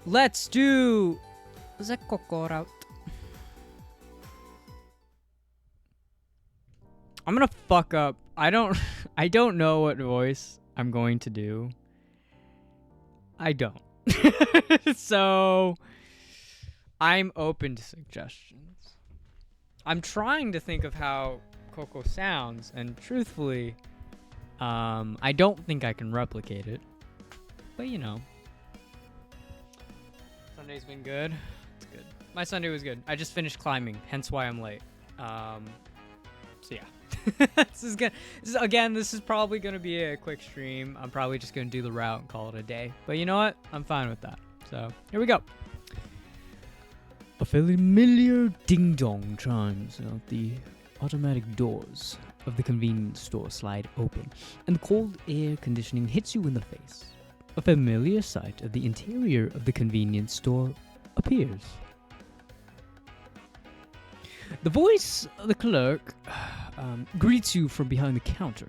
Let's do the Coco route. I'm gonna fuck up. I don't know what voice I'm going to do. I don't. So I'm open to suggestions. I'm trying to think of how Coco sounds, and truthfully, I don't think I can replicate it. But you know. Sunday's been good. It's good. My Sunday was good. I just finished climbing, hence why I'm late. So yeah. This is probably gonna be a quick stream. I'm probably just gonna do the route and call it a day. But you know what? I'm fine with that. So here we go. A familiar ding-dong chimes out the automatic doors of the convenience store slide open, and the cold air conditioning hits you in the face. A familiar sight of the interior of the convenience store appears. The voice of the clerk greets you from behind the counter.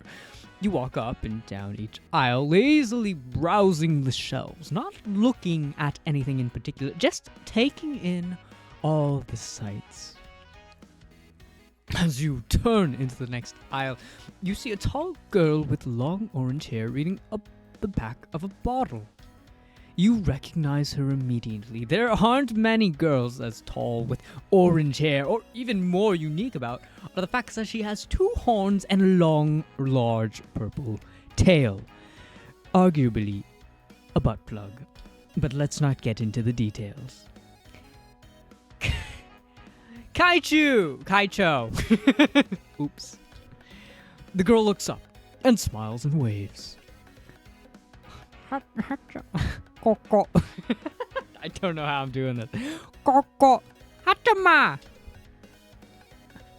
You walk up and down each aisle, lazily browsing the shelves, not looking at anything in particular, just taking in all the sights. As you turn into the next aisle, you see a tall girl with long orange hair reading up the back of a bottle. You recognize her immediately. There aren't many girls as tall with orange hair, or even more unique about are the fact that she has two horns and a long, large purple tail. Arguably a butt plug. But let's not get into the details. Kaicho! Oops. The girl looks up and smiles and waves. Coco. I don't know how I'm doing this. Coco. Hatama.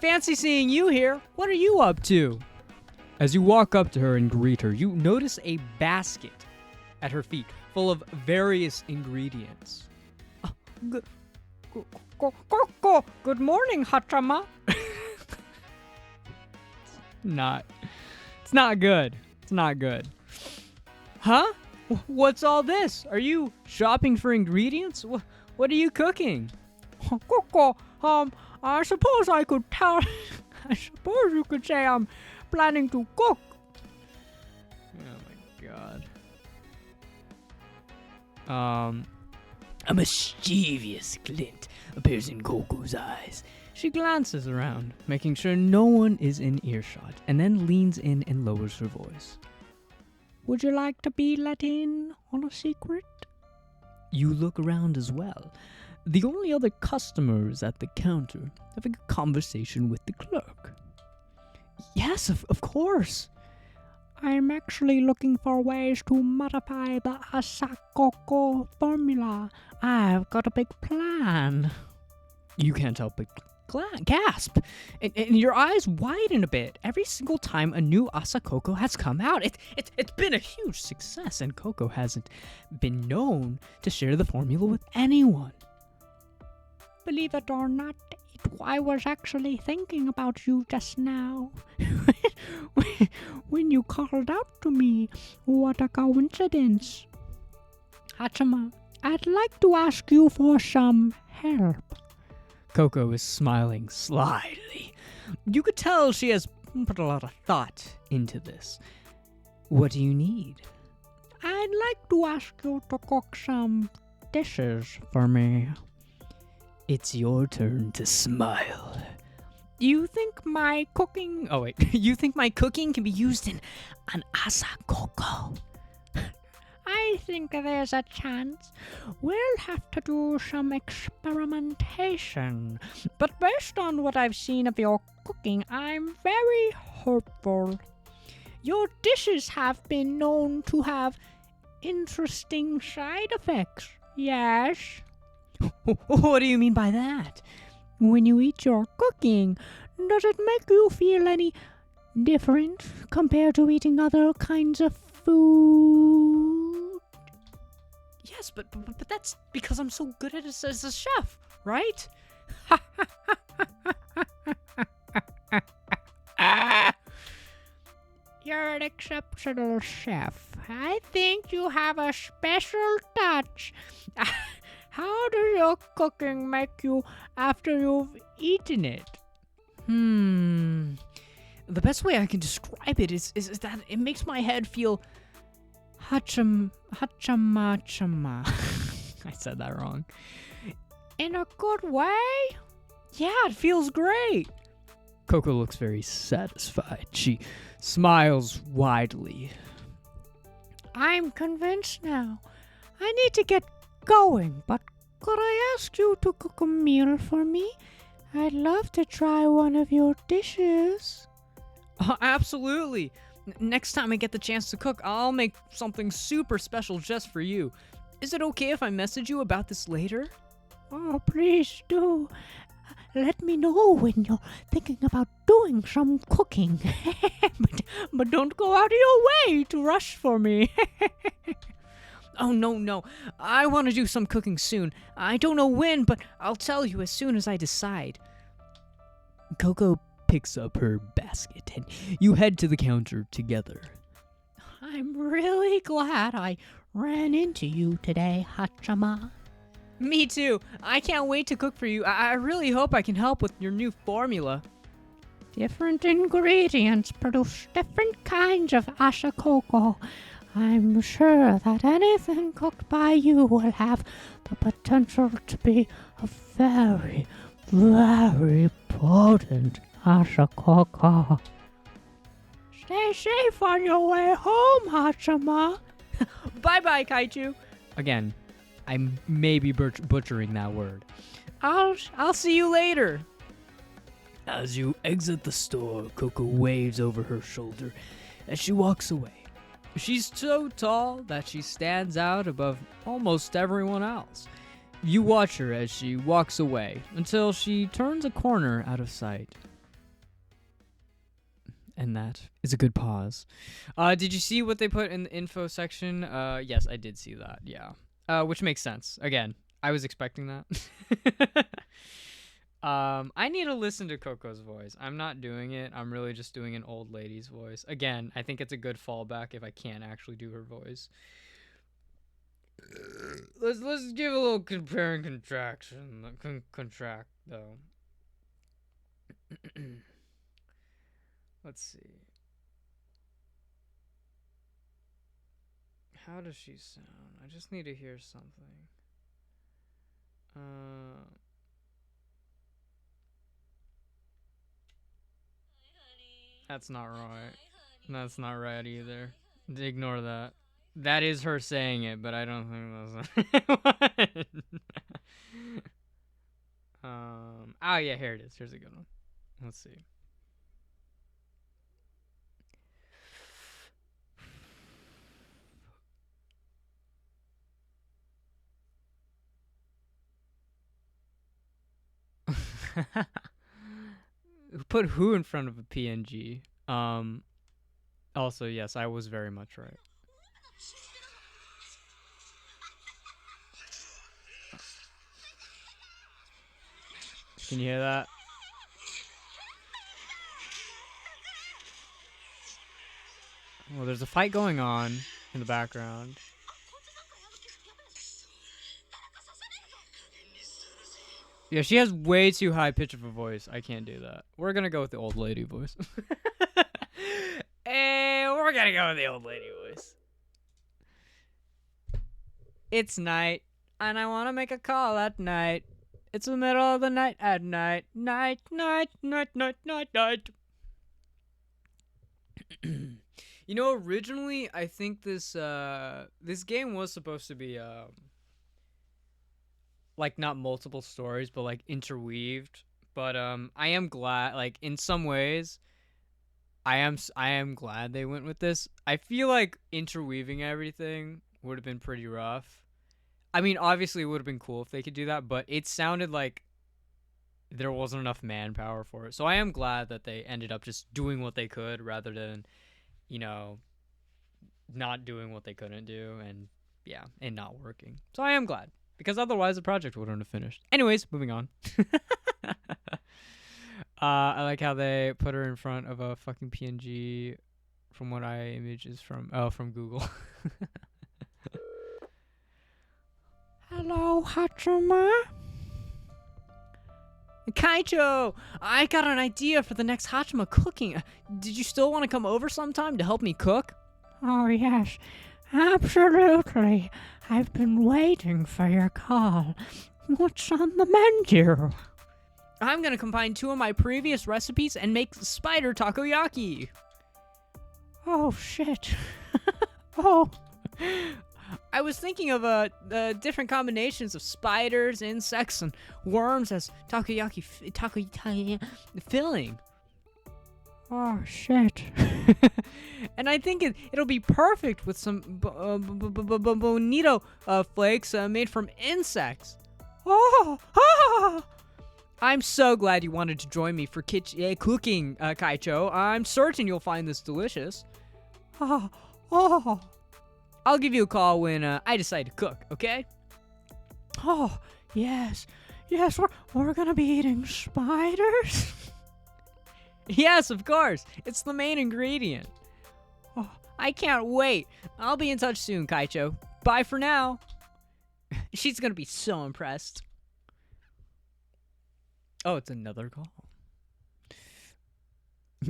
Fancy seeing you here. What are you up to? As you walk up to her and greet her, you notice a basket at her feet full of various ingredients. Coco. Good morning, Hatama. It's not good. It's not good. Huh? What's all this? Are you shopping for ingredients? What are you cooking? Coco, I suppose I could tell. I suppose you could say I'm planning to cook. Oh my god. A mischievous glint appears in Coco's eyes. She glances around, making sure no one is in earshot, and then leans in and lowers her voice. Would you like to be let in on a secret? You look around as well. The only other customers at the counter having a conversation with the clerk. Yes, of course. I'm actually looking for ways to modify the Asakoko formula. I've got a big plan. You can't help but gasp, and your eyes widen a bit every single time a new Asakoko has come out. It's been a huge success, and Coco hasn't been known to share the formula with anyone. Believe it or not, I was actually thinking about you just now. When you called out to me, what a coincidence. Hachima, I'd like to ask you for some help. Coco is smiling slyly. You could tell she has put a lot of thought into this. What do you need? I'd like to ask you to cook some dishes for me. It's your turn to smile. You think my cooking... Oh, wait. You think my cooking can be used in an Asakoko? I think there's a chance. We'll have to do some experimentation. But based on what I've seen of your cooking, I'm very hopeful. Your dishes have been known to have interesting side effects. Yes? What do you mean by that? When you eat your cooking, does it make you feel any different compared to eating other kinds of food? Yes, but that's because I'm so good at it as a chef, right? You're an exceptional chef. I think you have a special touch. does your cooking make you after you've eaten it? The best way I can describe it is that it makes my head feel hachama. I said that wrong. In a good way? Yeah, it feels great. Coco looks very satisfied. She smiles widely. I'm convinced now. I need to get going, but could I ask you to cook a meal for me? I'd love to try one of your dishes. Absolutely. Next time I get the chance to cook, I'll make something super special just for you. Is it okay if I message you about this later? Oh, please do. Let me know when you're thinking about doing some cooking. but don't go out of your way to rush for me. Oh, no. I want to do some cooking soon. I don't know when, but I'll tell you as soon as I decide. Coco picks up her basket, and you head to the counter together. I'm really glad I ran into you today, Hachama. Me too. I can't wait to cook for you. I really hope I can help with your new formula. Different ingredients produce different kinds of Asha Coco. I'm sure that anything cooked by you will have the potential to be a very, very potent Asha Coco. Stay safe on your way home, Hachama. Bye-bye, Kaiju. Again, I may be butchering that word. I'll see you later. As you exit the store, Coco waves over her shoulder as she walks away. She's so tall that she stands out above almost everyone else. You watch her as she walks away until she turns a corner out of sight. And that is a good pause. Did you see what they put in the info section? Yes, I did see that, yeah. Which makes sense. Again, I was expecting that. I need to listen to Coco's voice. I'm not doing it. I'm really just doing an old lady's voice. Again, I think it's a good fallback if I can't actually do her voice. Let's give a little compare and contraction. Contract though. Let's see. How does she sound? I just need to hear something. That's not right. That's not right either. Ignore that. That is her saying it, but I don't think that's right. Oh yeah, here it is. Here's a good one. Let's see. Put who in front of a PNG. Also, yes, I was very much right. Can you hear that? Well, there's a fight going on in the background. Yeah, she has way too high pitch of a voice. I can't do that. We're gonna go with the old lady voice. And we're gonna go with the old lady voice. It's night, and I want to make a call at night. It's the middle of the night at night. Night. You know, originally, I think this game was supposed to be like not multiple stories, but like interweaved. But I am glad, like in some ways, I am glad they went with this. I feel like interweaving everything would have been pretty rough. I mean, obviously it would have been cool if they could do that, but it sounded like there wasn't enough manpower for it. So I am glad that they ended up just doing what they could rather than, you know, not doing what they couldn't do and not working. So I am glad, because otherwise the project wouldn't have finished. Anyways, moving on. I like how they put her in front of a fucking PNG from what images from Google. Hello, Hachima? Kaicho, I got an idea for the next Hachima cooking. Did you still want to come over sometime to help me cook? Oh, yes, absolutely. I've been waiting for your call. What's on the menu? I'm going to combine 2 of my previous recipes and make spider takoyaki. Oh, shit. Oh. I was thinking of different combinations of spiders, insects, and worms as takoyaki filling. Oh, shit. And I think it'll be perfect with some bonito flakes made from insects. Oh, ah! I'm so glad you wanted to join me for cooking, Kaicho. I'm certain you'll find this delicious. Oh, oh. I'll give you a call when I decide to cook, okay? Oh, yes. Yes, we're gonna be eating spiders? Yes, of course. It's the main ingredient. Oh, I can't wait. I'll be in touch soon, Kaicho. Bye for now. She's gonna be so impressed. Oh, it's another call.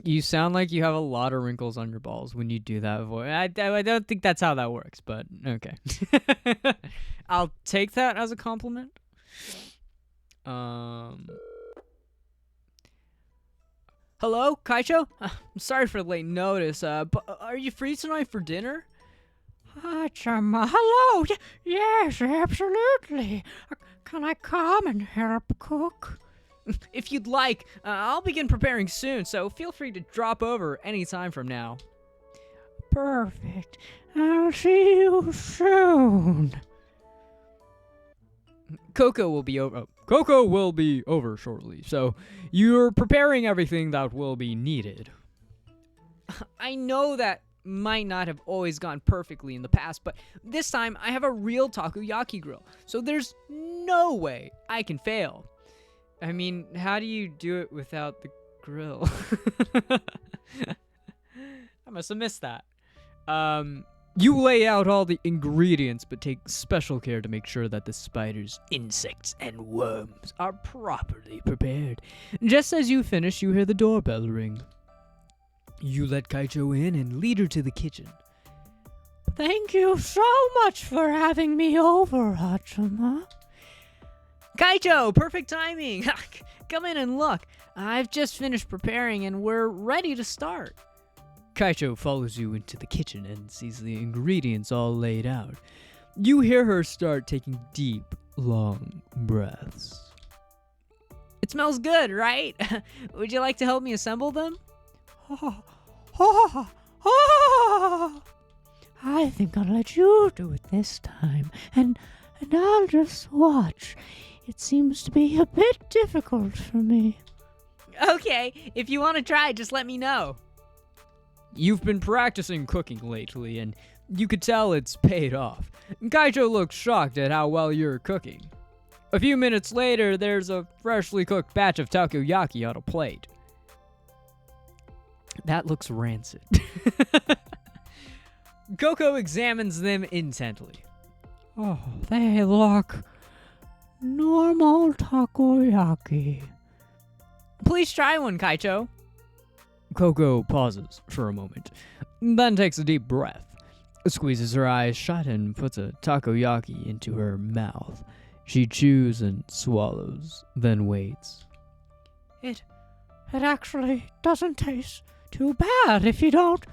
You sound like you have a lot of wrinkles on your balls when you do that voice. I don't think that's how that works, but okay. I'll take that as a compliment. Hello, Kaicho? I'm sorry for the late notice, but are you free tonight for dinner? Hachima, hello. Yes, absolutely. Can I come and help cook? If you'd like, I'll begin preparing soon, so feel free to drop over any time from now. Perfect. I'll see you soon. Coco will be over shortly, so you're preparing everything that will be needed. I know that might not have always gone perfectly in the past, but this time I have a real takoyaki grill, so there's no way I can fail. I mean, how do you do it without the grill? I must have missed that. You lay out all the ingredients, but take special care to make sure that the spiders, insects, and worms are properly prepared. Just as you finish, you hear the doorbell ring. You let Kaicho in and lead her to the kitchen. Thank you so much for having me over, Hachima. Kaicho, perfect timing. Come in and look. I've just finished preparing and we're ready to start. Kaicho follows you into the kitchen and sees the ingredients all laid out. You hear her start taking deep, long breaths. It smells good, right? Would you like to help me assemble them? I think I'll let you do it this time, and I'll just watch. It seems to be a bit difficult for me. Okay, if you want to try, just let me know. You've been practicing cooking lately, and you could tell it's paid off. Kaicho looks shocked at how well you're cooking. A few minutes later, there's a freshly cooked batch of takoyaki on a plate. That looks rancid. Coco examines them intently. Oh, they look normal takoyaki. Please try one, Kaicho. Coco pauses for a moment, then takes a deep breath, squeezes her eyes shut and puts a takoyaki into her mouth. She chews and swallows, then waits. It actually doesn't taste too bad if you don't.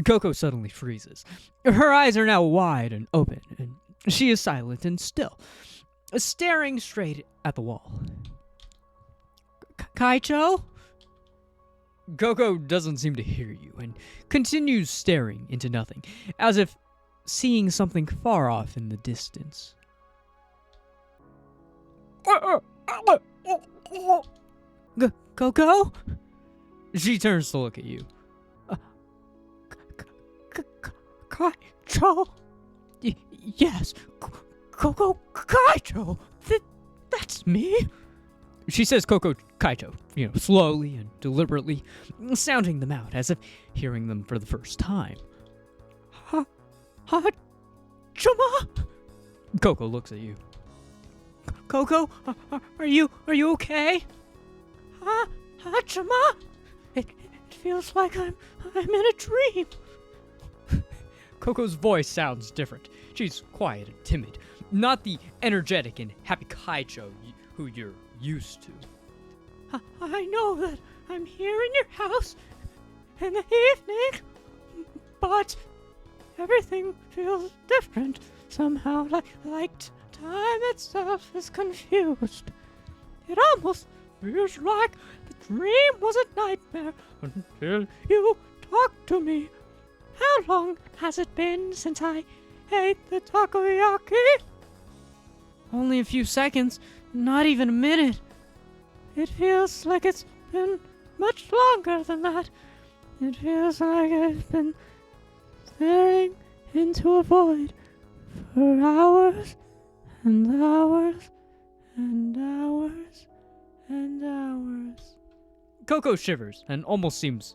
Coco suddenly freezes. Her eyes are now wide and open, and she is silent and still, staring straight at the wall. Kaicho? Coco doesn't seem to hear you and continues staring into nothing, as if seeing something far off in the distance. Coco? She turns to look at you. Kaicho? Yes, Coco Kaicho. That's me. She says Coco Kaicho, slowly and deliberately, sounding them out as if hearing them for the first time. Hachima! Coco looks at you. Coco, are you okay? Hachima? It feels like I'm in a dream. Coco's voice sounds different. She's quiet and timid, not the energetic and happy Kaicho who you're used to. I know that I'm here in your house in the evening, but everything feels different somehow, like time itself is confused. It almost feels like the dream was a nightmare until you talked to me. How long has it been since I ate the takoyaki? Only a few seconds, not even a minute. It feels like it's been much longer than that. It feels like I've been staring into a void for hours and hours and hours and hours. Coco shivers and almost seems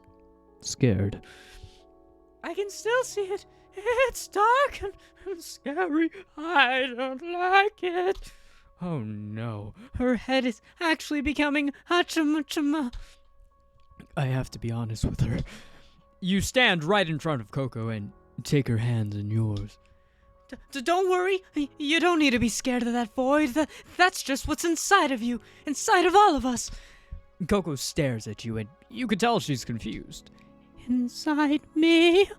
scared. I can still see it. It's dark and scary. I don't like it. Oh no, her head is actually becoming Hachima. I have to be honest with her. You stand right in front of Coco and take her hands in yours. Don't worry. You don't need to be scared of that void. That's just what's inside of you, inside of all of us. Coco stares at you and you can tell she's confused. Inside me?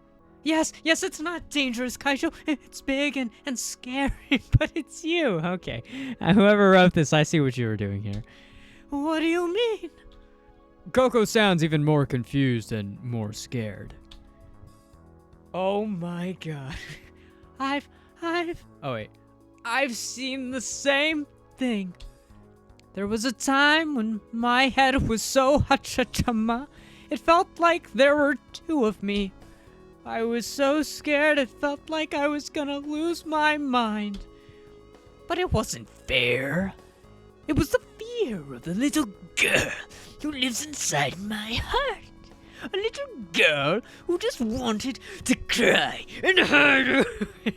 Yes, it's not dangerous, Kaicho. It's big and scary, but it's you. Okay. Whoever wrote this, I see what you were doing here. What do you mean? Coco sounds even more confused and more scared. Oh my god. I've seen the same thing. There was a time when my head was so hachachama, it felt like there were two of me. I was so scared it felt like I was gonna lose my mind. But it wasn't fair. It was the fear of the little girl who lives inside my heart. A little girl who just wanted to cry and hide. I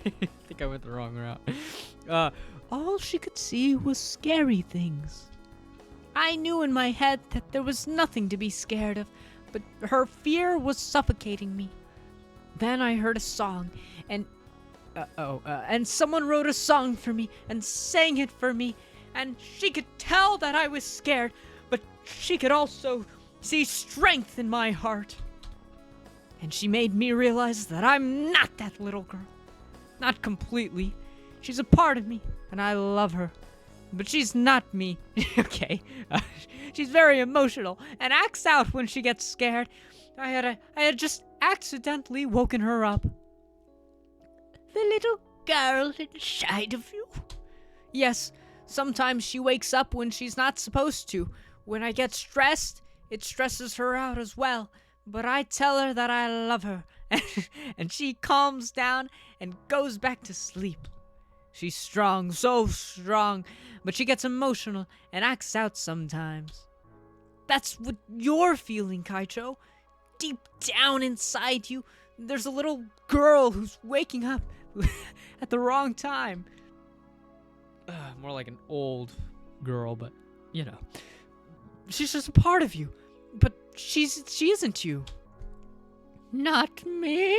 think I went the wrong route. All she could see was scary things. I knew in my head that there was nothing to be scared of, but her fear was suffocating me. Then I heard a song, and someone wrote a song for me and sang it for me, and she could tell that I was scared, but she could also see strength in my heart. And she made me realize that I'm not that little girl. Not completely. She's a part of me, and I love her. But she's not me. Okay. She's very emotional and acts out when she gets scared. I had just accidentally woken her up. The little girl inside of you? Yes, sometimes she wakes up when she's not supposed to. When I get stressed, it stresses her out as well. But I tell her that I love her, and she calms down and goes back to sleep. She's strong, so strong, but she gets emotional and acts out sometimes. That's what you're feeling, Kaicho. Deep down inside you, there's a little girl who's waking up at the wrong time. More like an old girl, but, you know. She's just a part of you, but she isn't you. Not me.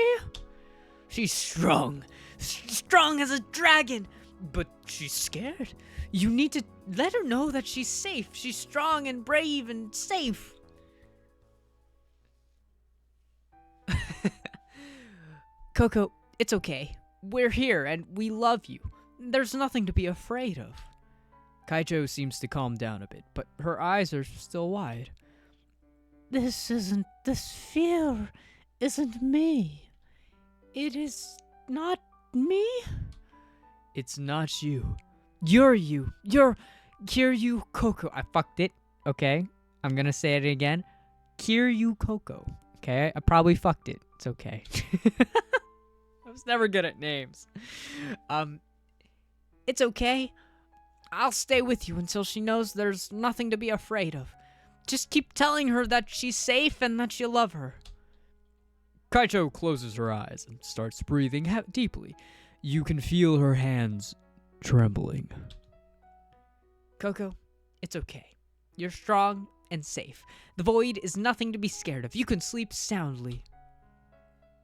She's strong as a dragon, but she's scared. You need to let her know that she's safe. She's strong and brave and safe. Coco, it's okay. We're here and we love you. There's nothing to be afraid of. Kaicho seems to calm down a bit, but her eyes are still wide. This fear isn't me. It is not me. It's not you. You're you. You're Kiryu Coco. I fucked it. Okay. I'm gonna say it again. Kiryu Coco. Okay. I probably fucked it. It's okay. I was never good at names. It's okay. I'll stay with you until she knows there's nothing to be afraid of. Just keep telling her that she's safe and that you love her. Kaicho closes her eyes and starts breathing deeply. You can feel her hands trembling. Coco, it's okay. You're strong and safe. The void is nothing to be scared of. You can sleep soundly.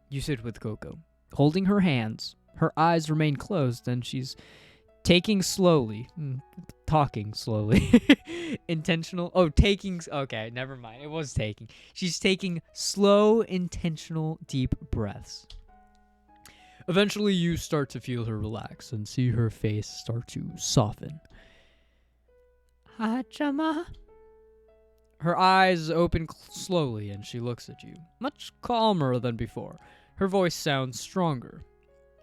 You sit with Coco, holding her hands. Her eyes remain closed, and she's talking slowly. Okay, never mind. It was taking. She's taking slow, intentional, deep breaths. Eventually, you start to feel her relax and see her face start to soften. Hachama? Her eyes open slowly, and she looks at you, much calmer than before. Her voice sounds stronger.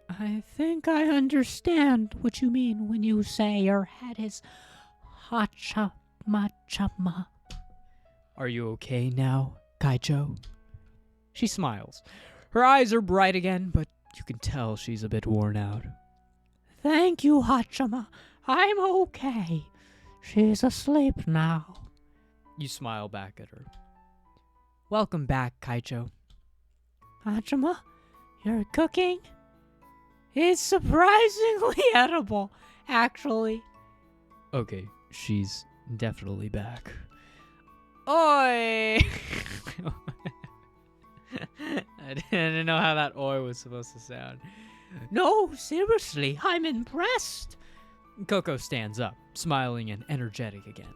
I think I understand what you mean when you say your head is Hachama. Are you okay now, Kaicho? She smiles. Her eyes are bright again, but you can tell she's a bit worn out. Thank you, Hachama. I'm okay. She's asleep now. You smile back at her. Welcome back, Kaicho. Hachama, you're cooking? It's surprisingly edible, actually. Okay, she's definitely back. Oi! I didn't know how that oi was supposed to sound. No, seriously, I'm impressed. Coco stands up, smiling and energetic again.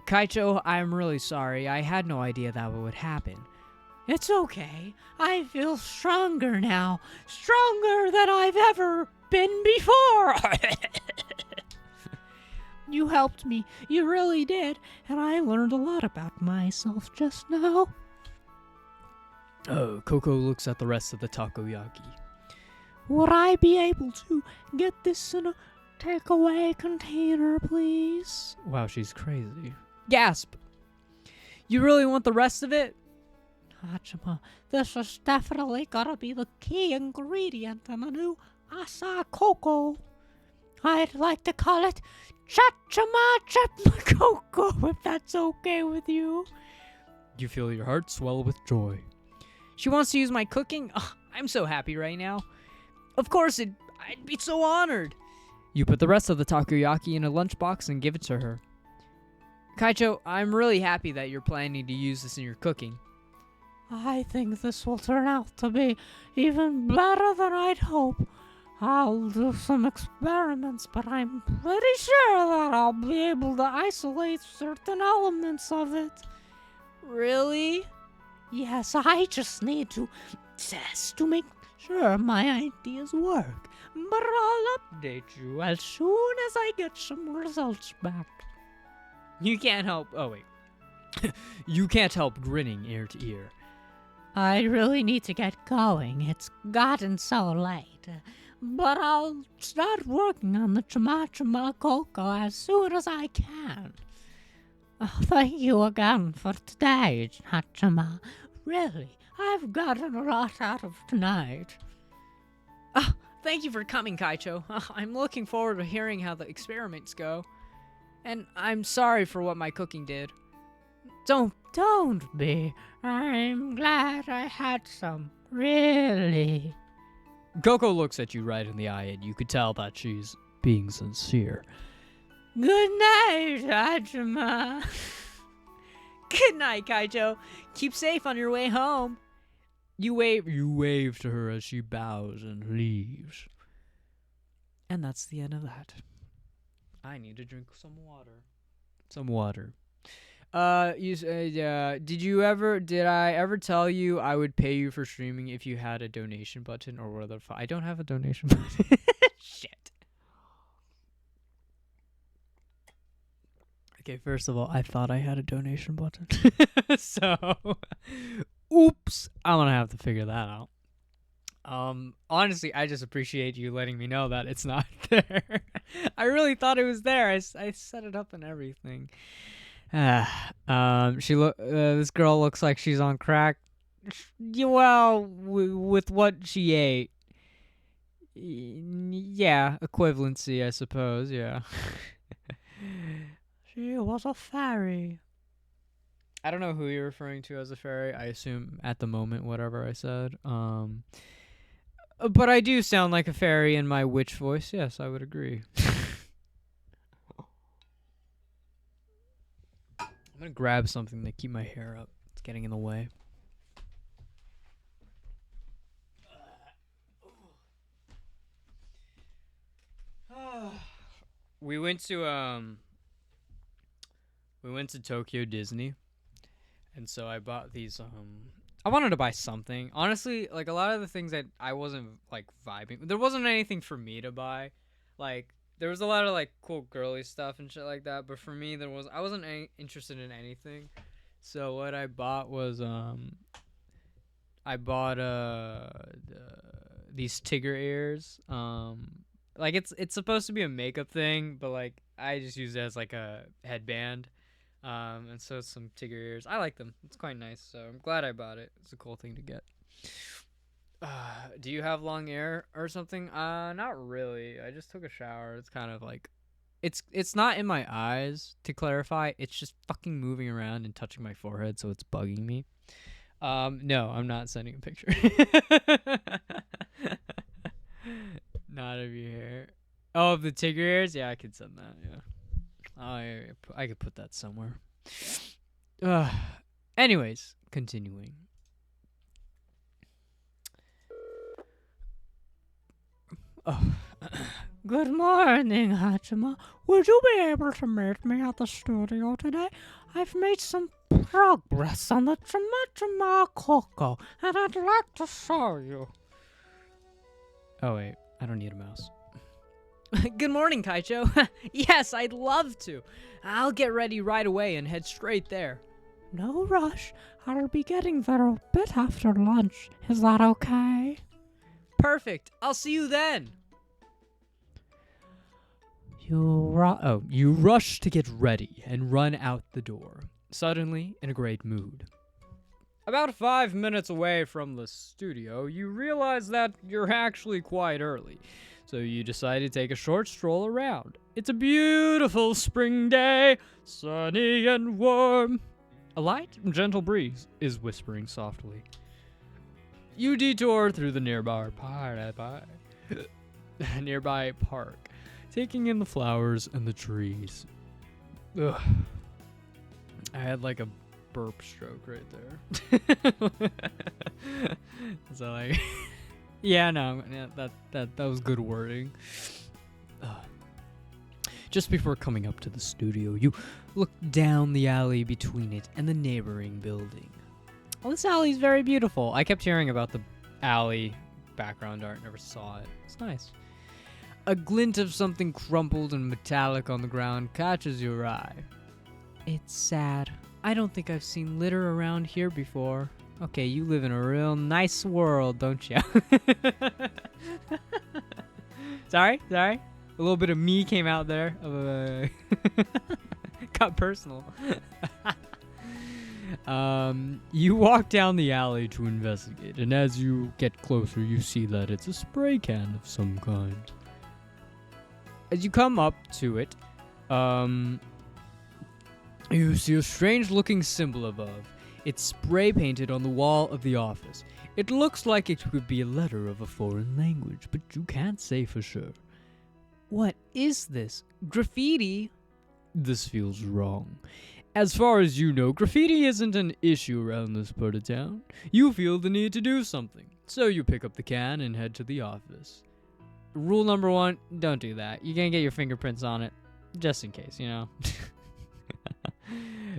Kaicho, I'm really sorry. I had no idea that would happen. It's okay. I feel stronger now. Stronger than I've ever been before. You helped me. You really did. And I learned a lot about myself just now. Oh, Coco looks at the rest of the takoyaki. Would I be able to get this in a takeaway container, please? Wow, she's crazy. Gasp! You really want the rest of it? Hachima, this is definitely gotta be the key ingredient in the new Asa Coco. I'd like to call it Chachama Coco, if that's okay with you. You feel your heart swell with joy. She wants to use my cooking? Oh, I'm so happy right now. Of course, I'd be so honored. You put the rest of the takoyaki in a lunchbox and give it to her. Kaicho, I'm really happy that you're planning to use this in your cooking. I think this will turn out to be even better than I'd hope. I'll do some experiments, but I'm pretty sure that I'll be able to isolate certain elements of it. Really? Yes, I just need to test to make sure my ideas work. But I'll update you as soon as I get some results back. You can't help... Oh, wait. You can't help grinning ear to ear. I really need to get going. It's gotten so late. But I'll start working on the Chama Coco as soon as I can. Oh, thank you again for today, Hachama. Really, I've gotten a lot out of tonight. Oh, thank you for coming, Kaicho. I'm looking forward to hearing how the experiments go. And I'm sorry for what my cooking did. Don't be. I'm glad I had some. Really. Coco looks at you right in the eye, and you could tell that she's being sincere. Good night, Hachima. Good night, Kaicho. Keep safe on your way home. You wave to her as she bows and leaves. And that's the end of that. I need to drink some water. Did I ever tell you I would pay you for streaming if you had a donation button or whatever? I don't have a donation button. Shit. Okay, first of all, I thought I had a donation button. So, oops. I'm gonna have to figure that out. Honestly, I just appreciate you letting me know that it's not there. I really thought it was there. I set it up and everything. This girl looks like she's on crack. Well, with what she ate. Yeah, equivalency, I suppose, yeah. She was a fairy. I don't know who you're referring to as a fairy. I assume at the moment, whatever I said. But I do sound like a fairy in my witch voice. Yes, I would agree. I'm gonna grab something to keep my hair up. It's getting in the way. We went to Tokyo Disney, and so I bought these I wanted to buy something. Honestly, like a lot of the things that I wasn't like vibing. There wasn't anything for me to buy. Like there was a lot of like cool girly stuff and shit like that, but for me I wasn't interested in anything. So what I bought was I bought these Tigger ears. Like it's supposed to be a makeup thing, but like I just use it as like a headband. And so it's some Tigger ears. I like them. It's quite nice. So I'm glad I bought it. It's a cool thing to get. Do you have long hair or something? Not really. I just took a shower. It's kind of like, it's not in my eyes, to clarify. It's just fucking moving around and touching my forehead, so it's bugging me. No, I'm not sending a picture. Not of your hair. Oh, of the Tigger ears? Yeah, I could send that, yeah. I could put that somewhere. Anyways, continuing. Oh. Good morning, Hachima. Would you be able to meet me at the studio today? I've made some progress on the Chima Coco, and I'd like to show you. Oh, wait. I don't need a mouse. Good morning, Kaicho. Yes, I'd love to. I'll get ready right away and head straight there. No rush. I'll be getting there a bit after lunch. Is that okay? Perfect. I'll see you then. You rush to get ready and run out the door, suddenly in a great mood. About 5 minutes away from the studio, you realize that you're actually quite early, so you decide to take a short stroll around. It's a beautiful spring day, sunny and warm. A light, gentle breeze is whispering softly. You detour through the nearby park, taking in the flowers and the trees. Ugh. I had like a burp stroke right there. So like, yeah, no, yeah, that was good wording. Just before coming up to the studio, you look down the alley between it and the neighboring building. Well, this alley is very beautiful. I kept hearing about the alley background art, never saw it. It's nice. A glint of something crumpled and metallic on the ground catches your eye. It's sad. I don't think I've seen litter around here before. Okay, you live in a real nice world, don't you? Sorry? A little bit of me came out there. Got personal. You walk down the alley to investigate, and as you get closer, you see that it's a spray can of some kind. As you come up to it, you see a strange-looking symbol above. It's spray painted on the wall of the office. It looks like it could be a letter of a foreign language, but you can't say for sure. What is this? Graffiti? This feels wrong. As far as you know, graffiti isn't an issue around this part of town. You feel the need to do something, so you pick up the can and head to the office. Rule number 1, don't do that. You're gonna get your fingerprints on it, just in case, you know.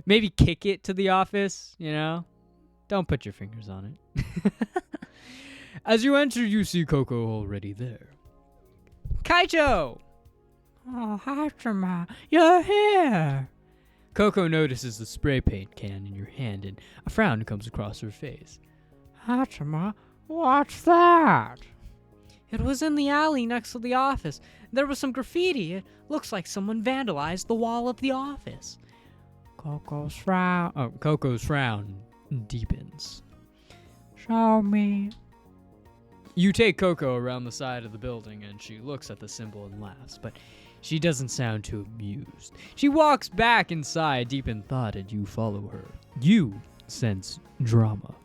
Maybe kick it to the office, you know? Don't put your fingers on it. As you enter, you see Coco already there. Kaicho! Oh, Hachima, you're here! Coco notices the spray paint can in your hand, and a frown comes across her face. Hachima, what's that? It was in the alley next to the office. There was some graffiti. It looks like someone vandalized the wall of the office. Coco's frown deepens. Show me. You take Coco around the side of the building, and she looks at the symbol and laughs, but she doesn't sound too amused. She walks back inside, deep in thought, and you follow her. You sense drama.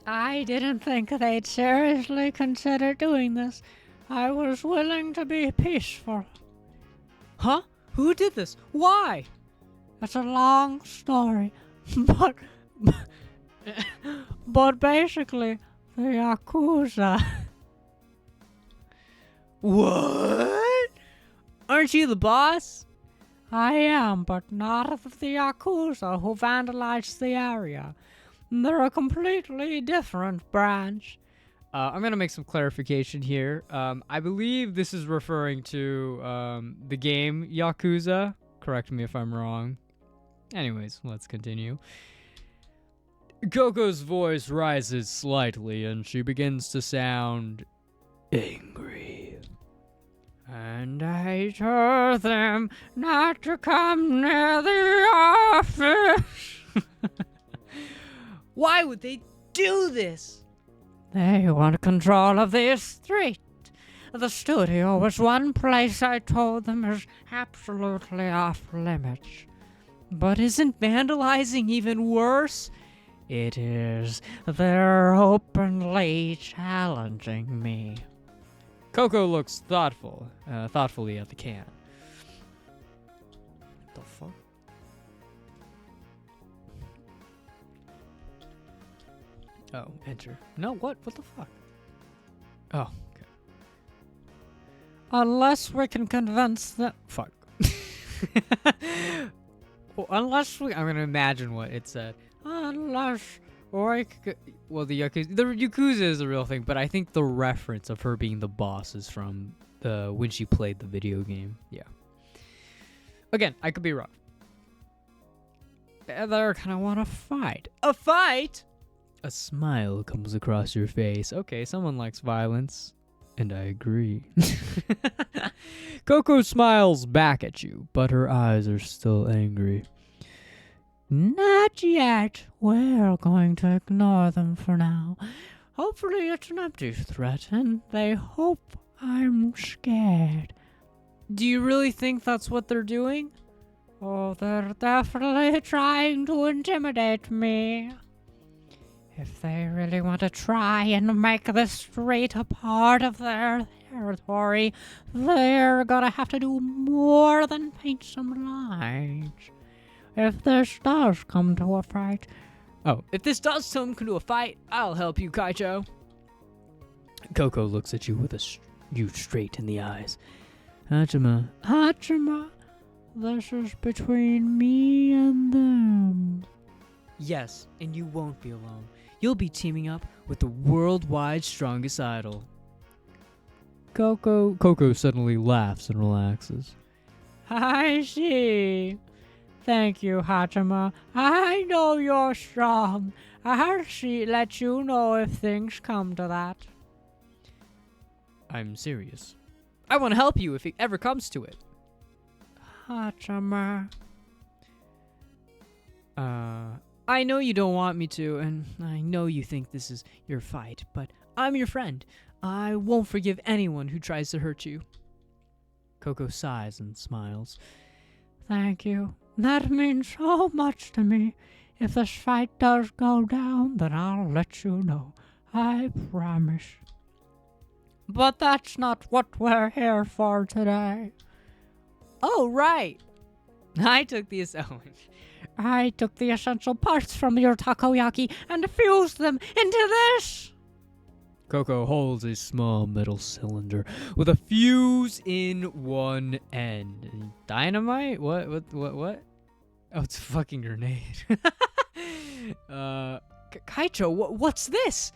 I didn't think they'd seriously consider doing this. I was willing to be peaceful. Huh? Who did this? Why? It's a long story, but basically, the YAKUZA. What? Aren't you the boss? I am, but not of the YAKUZA who vandalized the area. They're a completely different branch. I'm gonna make some clarification here. I believe this is referring to the game Yakuza. Correct me if I'm wrong. Anyways, let's continue. Coco's voice rises slightly and she begins to sound angry. And I told them not to come near the office. Why would they do this? They want control of the street. The studio was one place I told them is absolutely off limits. But isn't vandalizing even worse? It is. They're openly challenging me. Coco looks thoughtfully at the can. What the fuck? Oh, enter. No, what? What the fuck? Oh, okay. Unless we can convince them. Fuck. Well, I'm gonna imagine what it said. Unless Well, the Yakuza is a real thing, but I think the reference of her being the boss is from when she played the video game. Yeah. Again, I could be wrong. they're gonna want to fight. A fight? A smile comes across your face. Okay, someone likes violence. And I agree. Coco smiles back at you, but her eyes are still angry. Not yet. We're going to ignore them for now. Hopefully it's an empty threat, and they hope I'm scared. Do you really think that's what they're doing? Oh, they're definitely trying to intimidate me. If they really want to try and make the street a part of their territory, they're gonna have to do more than paint some lines. If this does come to a fight... Oh, if this does come to a fight, I'll help you, Kaicho. Coco looks at you with you straight in the eyes. Hachima, this is between me and them. Yes, and you won't be alone. You'll be teaming up with the worldwide strongest idol. Coco suddenly laughs and relaxes. I see. Thank you, Hachima. I know you're strong. I'll let you know if things come to that. I'm serious. I want to help you if it ever comes to it. Hachima. I know you don't want me to, and I know you think this is your fight, but I'm your friend. I won't forgive anyone who tries to hurt you. Coco sighs and smiles. Thank you. That means so much to me. If this fight does go down, then I'll let you know. I promise. But that's not what we're here for today. Oh, right. I took the essential parts from your takoyaki and fused them into this. Coco holds a small metal cylinder with a fuse in one end. Dynamite? What? Oh, it's a fucking grenade. Kaicho, what's this?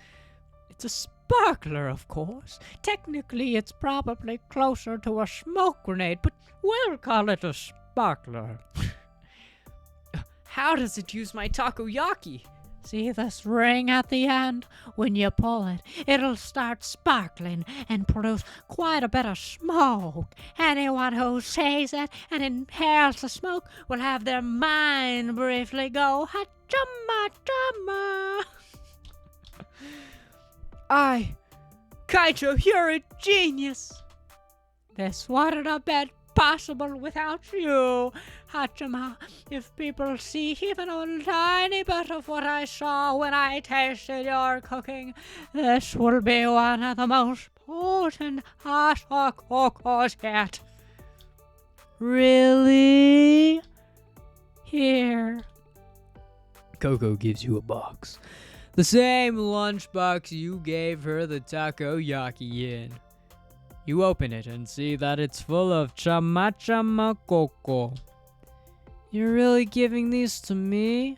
It's a sparkler, of course. Technically, it's probably closer to a smoke grenade, but we'll call it a sparkler. How does it use my takoyaki? See this ring at the end? When you pull it, it'll start sparkling and produce quite a bit of smoke. Anyone who sees it and inhales the smoke will have their mind briefly go ha-chama-chama. Kaicho, you're a genius. This wasn't a bit possible without you. Hachima, if people see even a tiny bit of what I saw when I tasted your cooking, this will be one of the most potent hot Cocos yet. Really? Here. Coco gives you a box. The same lunchbox you gave her the takoyaki in. You open it and see that it's full of chama coco. You're really giving these to me?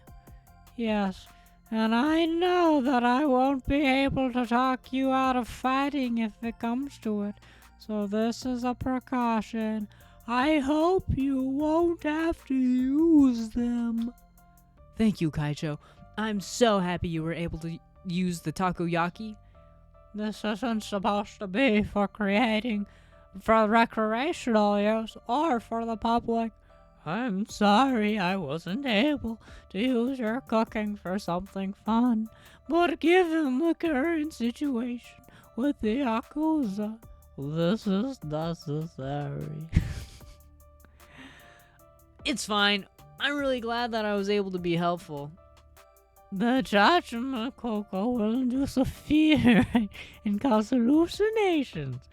Yes, and I know that I won't be able to talk you out of fighting if it comes to it, so this is a precaution. I hope you won't have to use them. Thank you, Kaicho. I'm so happy you were able to use the takoyaki. This isn't supposed to be for recreational use or for the public. I'm sorry I wasn't able to use your cooking for something fun, but given the current situation with the YAKUZA, this is necessary. It's fine. I'm really glad that I was able to be helpful. The judgment Coco will induce a fear and cause hallucinations.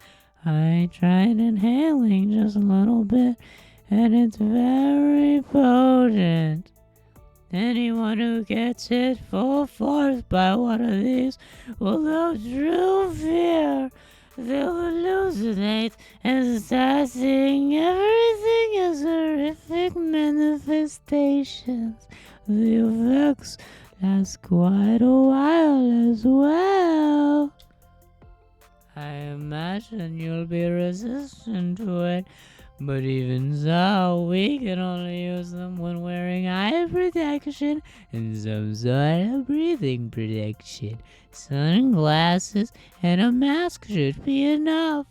I tried inhaling just a little bit, and it's very potent. Anyone who gets hit full force by one of these will have true fear. They'll hallucinate and start seeing everything as horrific manifestations. The effects last quite a while as well. I imagine you'll be resistant to it, but even so, we can only use them when wearing eye protection and some sort of breathing protection. Sunglasses and a mask should be enough.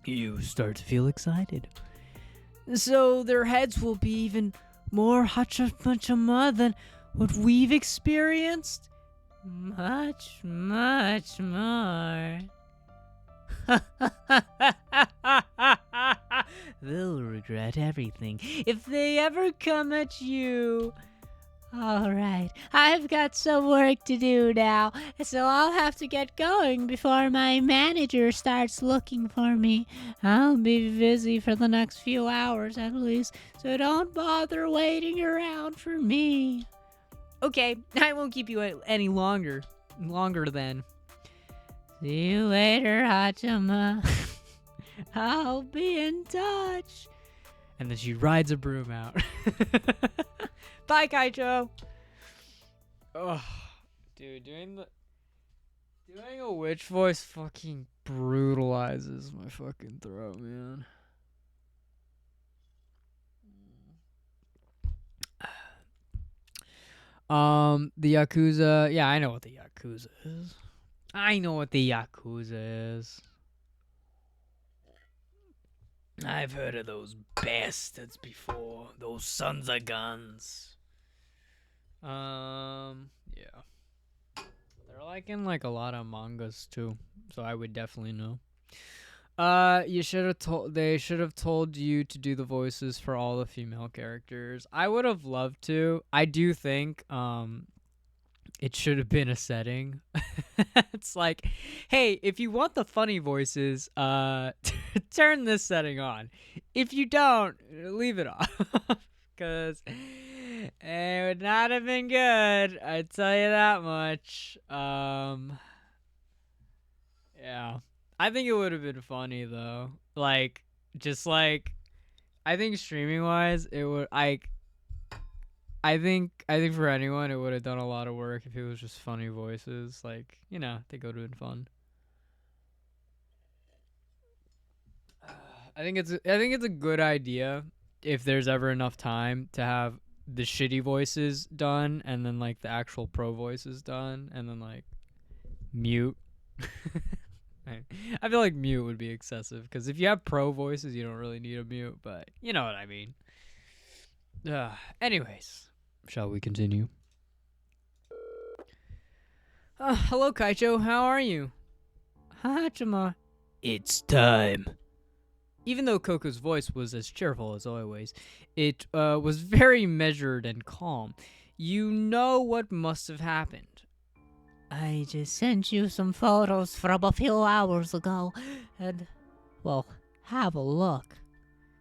You start to feel excited. So their heads will be even more hachama than what we've experienced? Much, much more. They'll regret everything if they ever come at you. All right, I've got some work to do now, so I'll have to get going before my manager starts looking for me. I'll be busy for the next few hours at least, so don't bother waiting around for me. Okay, I won't keep you any longer then. See you later, Hachima. I'll be in touch. And then she rides a broom out. Bye, Kaicho. Oh, dude, doing a witch voice fucking brutalizes my fucking throat, man. The YAKUZA. Yeah, I know what the YAKUZA is. I've heard of those bastards before. Those sons of guns. Yeah. They're like in like a lot of mangas too, so I would definitely know. They should have told you to do the voices for all the female characters. I would have loved to. I do think it should have been a setting. It's like, hey, if you want the funny voices, turn this setting on. If you don't, leave it off. Because it would not have been good. I tell you that much. Yeah. I think it would have been funny though. Like, just like, I think streaming wise, it would. I think for anyone, it would have done a lot of work if it was just funny voices. Like, you know, they go to it fun. I think it's a good idea if there's ever enough time to have the shitty voices done and then like the actual pro voices done and then like mute. I feel like mute would be excessive because if you have pro voices, you don't really need a mute, but you know what I mean. Anyways, shall we continue? Hello, Kaicho. How are you? Hachima. It's time. Even though Coco's voice was as cheerful as always, it was very measured and calm. You know what must have happened. I just sent you some photos from a few hours ago, and, well, have a look.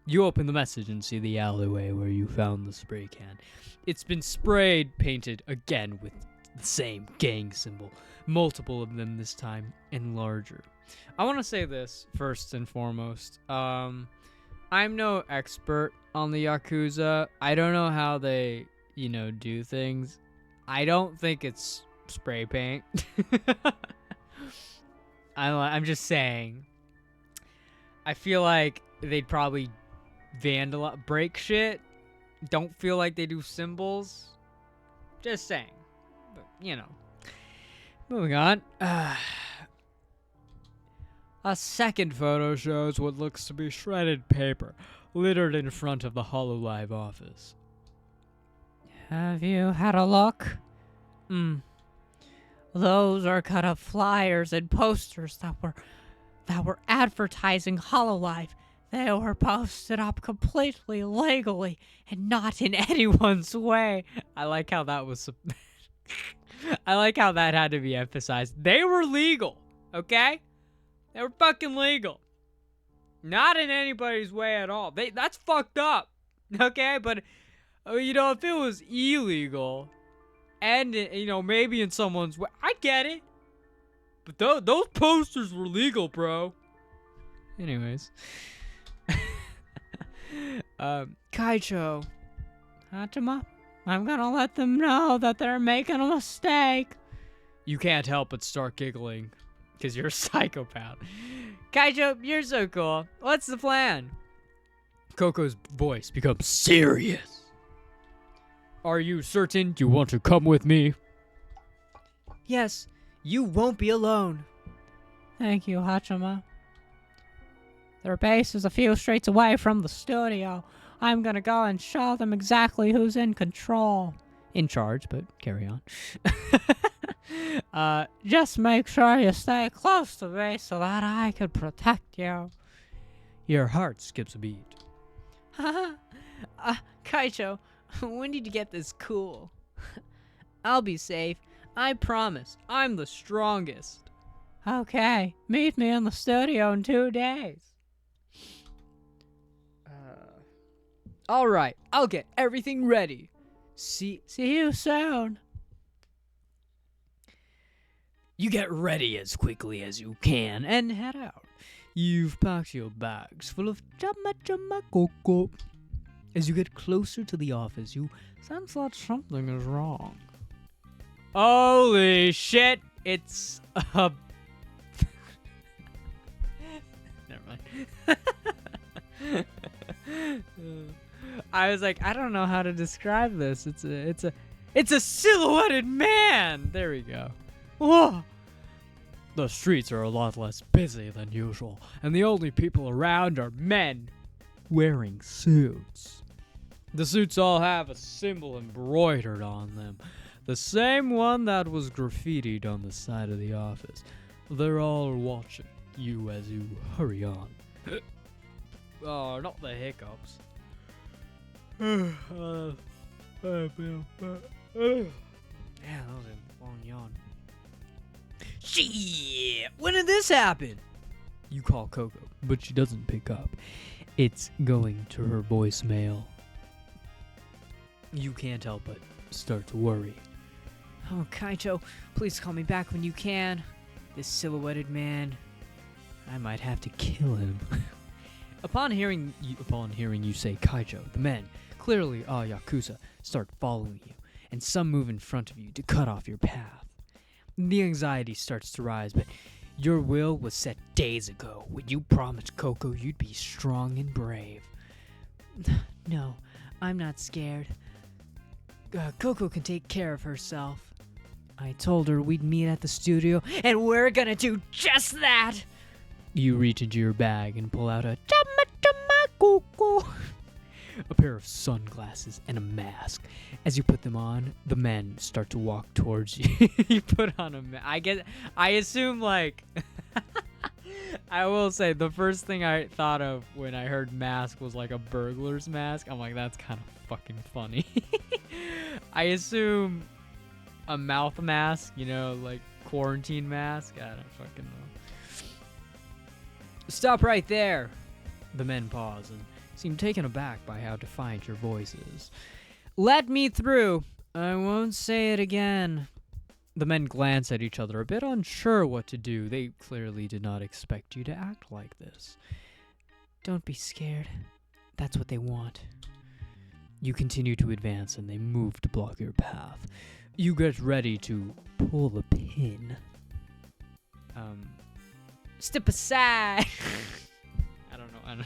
You open the message and see the alleyway where you found the spray can. It's been sprayed, painted again with the same gang symbol. Multiple of them this time, and larger. I want to say this first and foremost. I'm no expert on the Yakuza. I don't know how they, do things. I don't think it's spray paint. I'm just saying. I feel like they'd probably break shit. Don't feel like they do symbols. Just saying. But, Moving on. A second photo shows what looks to be shredded paper littered in front of the HoloLive office. Have you had a look? Those are kind of flyers and posters that were advertising HoloLive. They were posted up completely legally and not in anyone's way. I like how that was. I like how that had to be emphasized. They were legal, okay? They were fucking legal. Not in anybody's way at all. That's fucked up, okay? But, if it was illegal and, maybe in someone's way, I get it. But those posters were legal, bro. Anyways. Kaicho. Hatima, I'm gonna let them know that they're making a mistake. You can't help but start giggling, because you're a psychopath. Kaicho, you're so cool. What's the plan? Coco's voice becomes serious. Are you certain you want to come with me? Yes, you won't be alone. Thank you, Hachima. Their base is a few streets away from the studio. I'm gonna go and show them exactly who's in control. In charge, but carry on. Just make sure you stay close to me so that I can protect you. Your heart skips a beat. Kaicho, when did you get this cool? I'll be safe. I promise. I'm the strongest. Okay, meet me in the studio in 2 days. All right, I'll get everything ready. See you soon. You get ready as quickly as you can and head out. You've packed your bags full of chama Coco. As you get closer to the office, you sense that something is wrong. Holy shit! It's a... Never mind. I was like, I don't know how to describe this. It's a silhouetted man. There we go. Whoa. The streets are a lot less busy than usual, and the only people around are men wearing suits. The suits all have a symbol embroidered on them, the same one that was graffitied on the side of the office. They're all watching you as you hurry on. Oh, not the hiccups. Yeah, that was a long yawn. Shit! When did this happen? You call Coco, but she doesn't pick up. It's going to her voicemail. You can't help but start to worry. Oh, Kaicho, please call me back when you can. This silhouetted man, I might have to kill him. Upon hearing you say Kaicho, the men, clearly all Yakuza, start following you, and some move in front of you to cut off your path. The anxiety starts to rise, but your will was set days ago when you promised Coco you'd be strong and brave. No, I'm not scared. Coco can take care of herself. I told her we'd meet at the studio, and we're gonna do just that! You reach into your bag and pull out a Coco, a pair of sunglasses, and a mask. As you put them on, the men start to walk towards you. You put on a mask. I assume, like... I will say the first thing I thought of when I heard mask was like a burglar's mask. I'm like, that's kind of fucking funny. I assume a mouth mask, you know, like quarantine mask. I don't fucking know. Stop right there. The men pause and seem taken aback by how defiant your voice is. Let me through. I won't say it again. The men glance at each other, a bit unsure what to do. They clearly did not expect you to act like this. Don't be scared. That's what they want. You continue to advance, and they move to block your path. You get ready to pull the pin. Step aside. I don't know.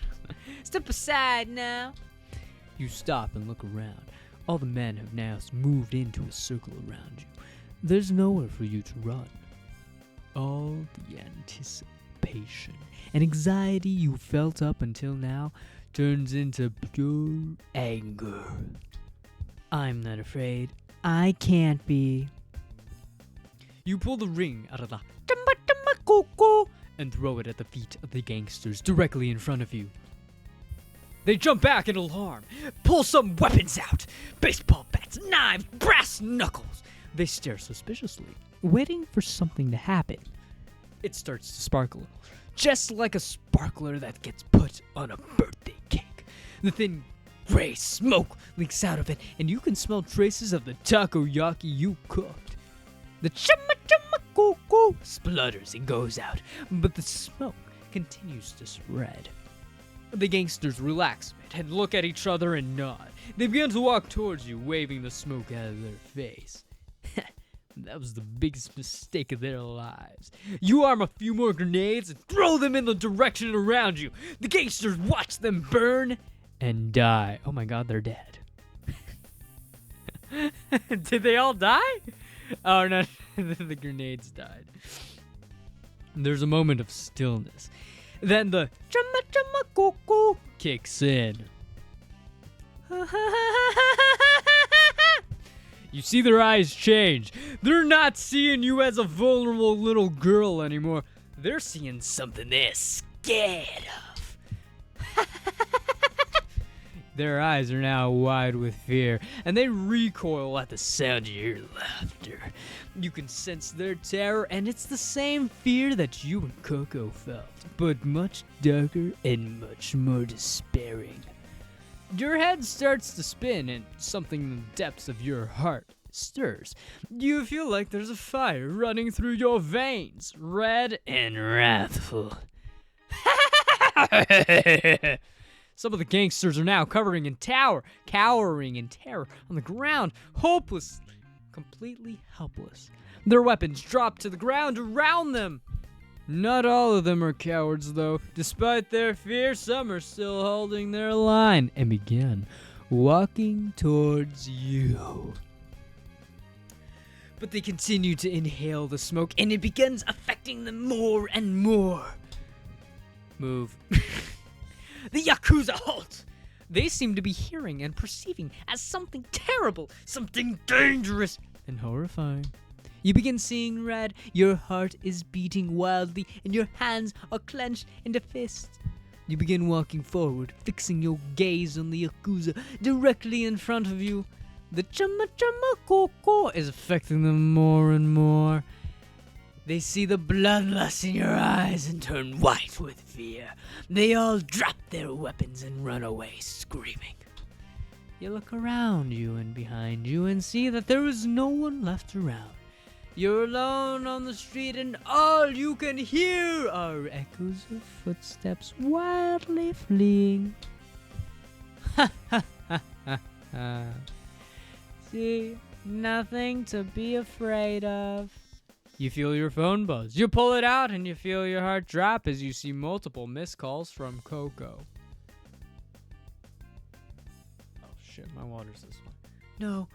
Step aside now. You stop and look around. All the men have now moved into a circle around you. There's nowhere for you to run. All the anticipation and anxiety you felt up until now turns into pure anger. I'm not afraid. I can't be. You pull the ring out of the Coco and throw it at the feet of the gangsters directly in front of you. They jump back in alarm, pull some weapons out. Baseball bats, knives, brass knuckles. They stare suspiciously, waiting for something to happen. It starts to sparkle, just like a sparkler that gets put on a birthday cake. The thin gray smoke leaks out of it, and you can smell traces of the takoyaki you cooked. The chama-chama-coco splutters and goes out, but the smoke continues to spread. The gangsters relax a bit and look at each other and nod. They begin to walk towards you, waving the smoke out of their face. That was the biggest mistake of their lives. You arm a few more grenades and throw them in the direction around you. The gangsters watch them burn and die. Oh my god, they're dead. Did they all die? Oh no, the grenades died. There's a moment of stillness. Then the chama chama coco kicks in. You see their eyes change. They're not seeing you as a vulnerable little girl anymore. They're seeing something they're scared of. Their eyes are now wide with fear, and they recoil at the sound of your laughter. You can sense their terror, and it's the same fear that you and Coco felt, but much darker and much more despairing. Your head starts to spin, and something in the depths of your heart stirs. You feel like there's a fire running through your veins, red and wrathful. Some of the gangsters are now cowering in terror on the ground, hopeless, completely helpless. Their weapons drop to the ground around them. Not all of them are cowards, though. Despite their fear, some are still holding their line and begin walking towards you. But they continue to inhale the smoke, and it begins affecting them more and more. Move. The YAKUZA halt! They seem to be hearing and perceiving as something terrible, something dangerous and horrifying. You begin seeing red, your heart is beating wildly, and your hands are clenched into fists. You begin walking forward, fixing your gaze on the YAKUZA directly in front of you. The chama chama coco is affecting them more and more. They see the bloodlust in your eyes and turn white with fear. They all drop their weapons and run away, screaming. You look around you and behind you and see that there is no one left around. You're alone on the street, and all you can hear are echoes of footsteps wildly fleeing. Ha ha ha ha ha. See, nothing to be afraid of. You feel your phone buzz. You pull it out, and you feel your heart drop as you see multiple missed calls from Coco. Oh shit, my water's this one. No.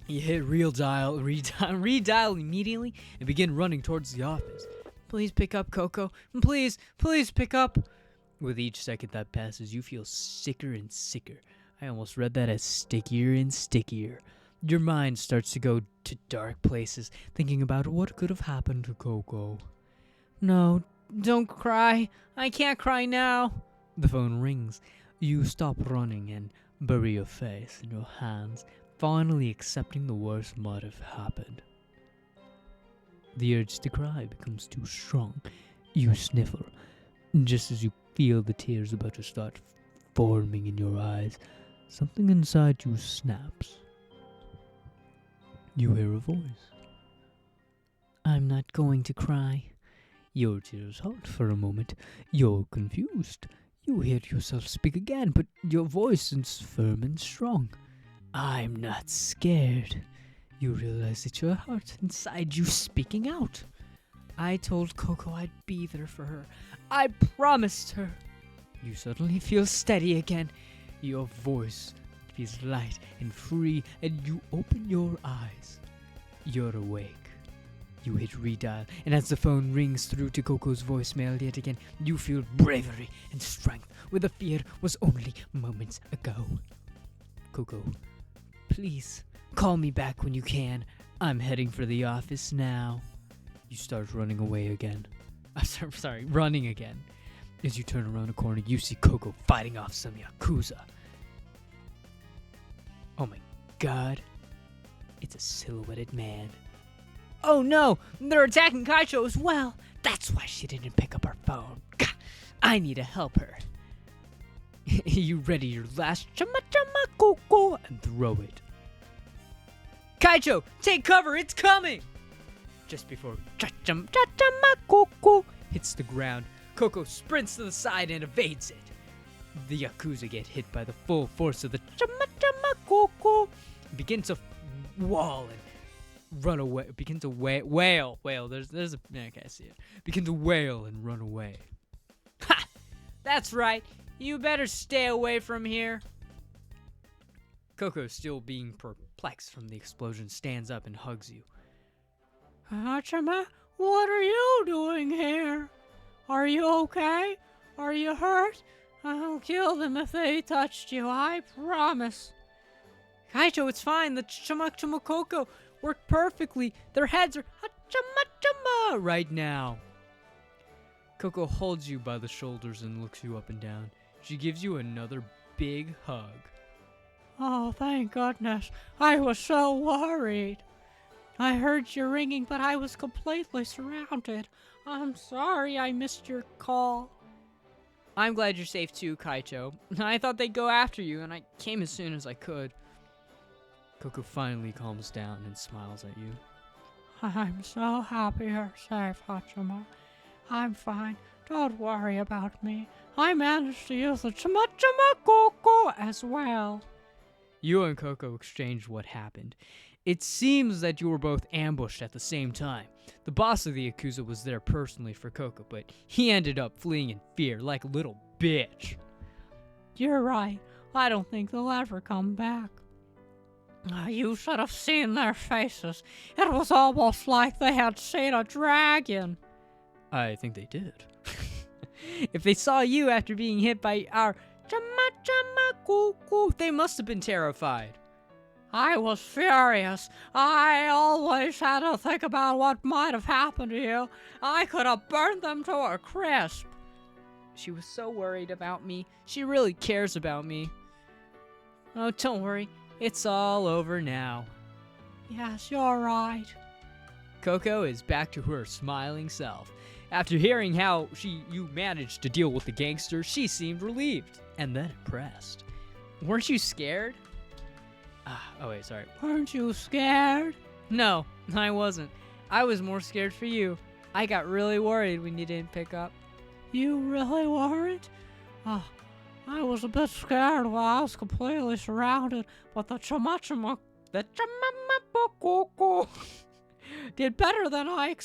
You hit redial immediately, and begin running towards the office. Please pick up, Coco. Please pick up. With each second that passes, you feel sicker and sicker. I almost read that as stickier and stickier. Your mind starts to go to dark places, thinking about what could have happened to Coco. No, don't cry. I can't cry now. The phone rings. You stop running and bury your face in your hands, finally accepting the worst might have happened. The urge to cry becomes too strong. You sniffle. Just as you feel the tears about to start forming in your eyes, something inside you snaps. You hear a voice. I'm not going to cry. Your tears halt for a moment. You're confused. You hear yourself speak again, but your voice is firm and strong. I'm not scared. You realize it's your heart inside you speaking out. I told Coco I'd be there for her. I promised her. You suddenly feel steady again. Your voice feels light and free, and you open your eyes. You're awake. You hit redial, and as the phone rings through to Coco's voicemail yet again, you feel bravery and strength where the fear was only moments ago. Coco, please call me back when you can. I'm heading for the office now. You start running away again. Running again. As you turn around a corner, you see Coco fighting off some YAKUZA. Oh my god. It's a silhouetted man. Oh no! They're attacking Kaicho as well! That's why she didn't pick up her phone. Gah, I need to help her. You ready your last chama Coco and throw it. Kaicho, take cover, it's coming! Just before chama Coco hits the ground, Coco sprints to the side and evades it. The YAKUZA get hit by the full force of the chama Coco, begin to wall and run away. Begin to wail. There's a. Okay, I see it. Begin to wail and run away. Ha! That's right. You better stay away from here. Coco, still being perplexed from the explosion, stands up and hugs you. Hachima, what are you doing here? Are you okay? Are you hurt? I'll kill them if they touched you, I promise. Kaicho, it's fine. The chama Coco worked perfectly. Their heads are chama right now. Coco holds you by the shoulders and looks you up and down. She gives you another big hug. Oh, thank goodness. I was so worried. I heard you ringing, but I was completely surrounded. I'm sorry I missed your call. I'm glad you're safe too, Kaicho. I thought they'd go after you, and I came as soon as I could. Coco finally calms down and smiles at you. I'm so happy you're safe, Hachima. I'm fine. Don't worry about me. I managed to use the chama Coco as well. You and Coco exchanged what happened. It seems that you were both ambushed at the same time. The boss of the YAKUZA was there personally for Coco, but he ended up fleeing in fear like a little bitch. You're right. I don't think they'll ever come back. You should have seen their faces. It was almost like they had seen a dragon. I think they did. If they saw you after being hit by our chama Coco, they must have been terrified. I was furious. I always had to think about what might have happened to you. I could have burned them to a crisp. She was so worried about me. She really cares about me. Oh, don't worry. It's all over now. Yes, you're right. Coco is back to her smiling self. After hearing how you managed to deal with the gangster, she seemed relieved and then impressed. Weren't you scared? Oh wait, sorry. Weren't you scared? No, I wasn't. I was more scared for you. I got really worried when you didn't pick up. You really weren't? I was a bit scared while I was completely surrounded, but the chama Coco did better than I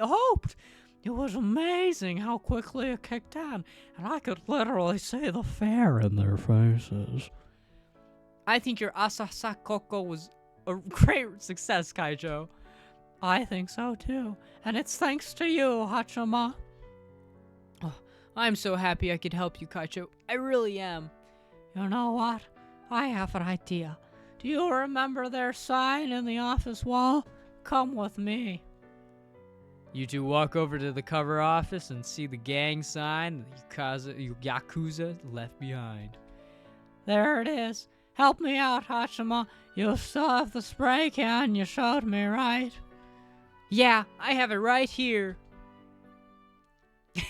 hoped. It was amazing how quickly it kicked in, and I could literally see the fear in their faces. I think your Asasa Coco was a great success, Kaicho. I think so too, and it's thanks to you, Hachima. Oh, I'm so happy I could help you, Kaicho. I really am. You know what? I have an idea. Do Do you remember their sign in the office wall? Come with me. You two walk over to the cover office and see the gang sign, the Yakuza left behind. There it is. Help me out, Hachima. You still have the spray can you showed me, right? Yeah, I have it right here.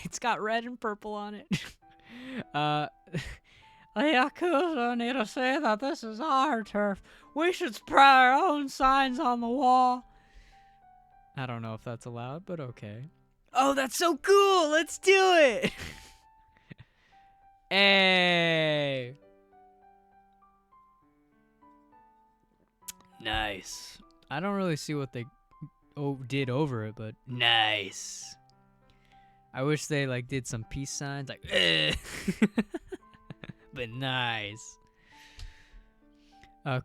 It's got red and purple on it. The Yakuza need to say that this is our turf. We should spray our own signs on the wall. I don't know if that's allowed, but okay. Oh, that's so cool! Let's do it! Hey! Nice. I don't really see what they did over it, but nice. I wish they like did some peace signs, like, but nice.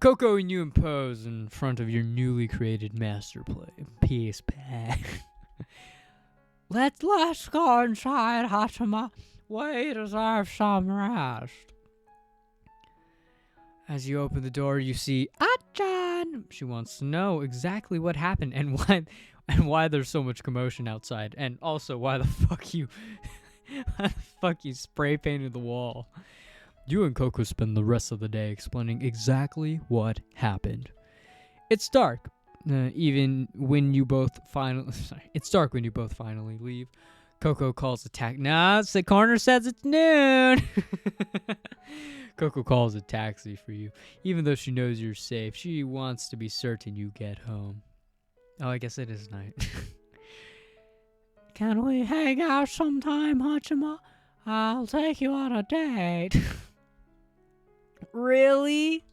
Coco and you impose in front of your newly created master piece pack. Let's go inside, Hachima. We deserve some rest. As you open the door, you see Achan. She wants to know exactly what happened and why there's so much commotion outside, and also why the fuck you spray painted the wall. You and Coco spend the rest of the day explaining exactly what happened. It's dark, even when you both finally. It's dark when you both finally leave. Coco calls a taxi. Nah, the corner says it's noon. Coco calls a taxi for you, even though she knows you're safe. She wants to be certain you get home. Oh, I guess it is night. Can we hang out sometime, Hachima? I'll take you on a date. Really?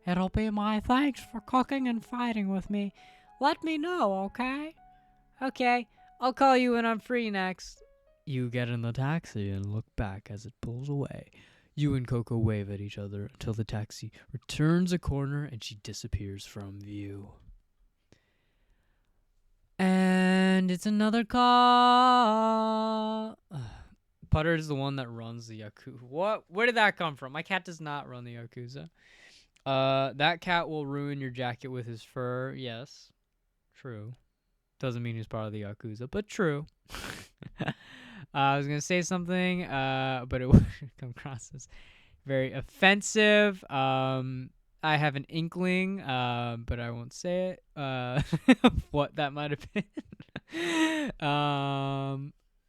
It'll be my thanks for cooking and fighting with me. Let me know, okay? Okay, I'll call you when I'm free next. You get in the taxi and look back as it pulls away. You and Coco wave at each other until the taxi returns a corner and she disappears from view. And it's another car. Putter is the one that runs the Yakuza. What? Where did that come from? My cat does not run the Yakuza. That cat will ruin your jacket with his fur. Yes. True. Doesn't mean he's part of the Yakuza, but true. I was going to say something, but it would come across as very offensive. I have an inkling, but I won't say it, what that might have been.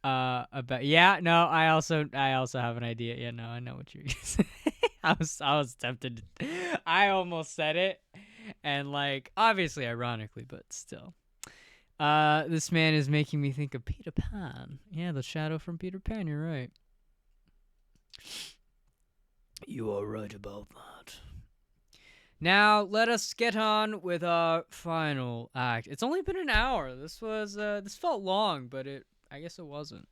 About I also have an idea. Yeah, no, I know what you're gonna say. I was tempted to, I almost said it, and like obviously ironically, but still. This man is making me think of Peter Pan. Yeah, the shadow from Peter Pan, you're right. You are right about that. Now, let us get on with our final act. It's only been an hour. This felt long, but I guess it wasn't.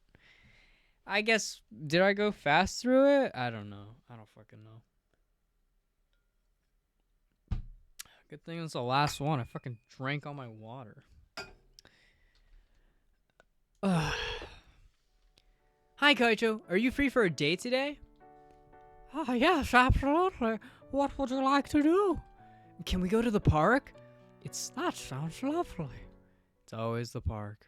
Did I go fast through it? I don't know. I don't fucking know. Good thing it's the last one. I fucking drank all my water. Hi, Kaicho. Are you free for a date today? Oh, yes, absolutely. What would you like to do? Can we go to the park? That sounds lovely. It's always the park.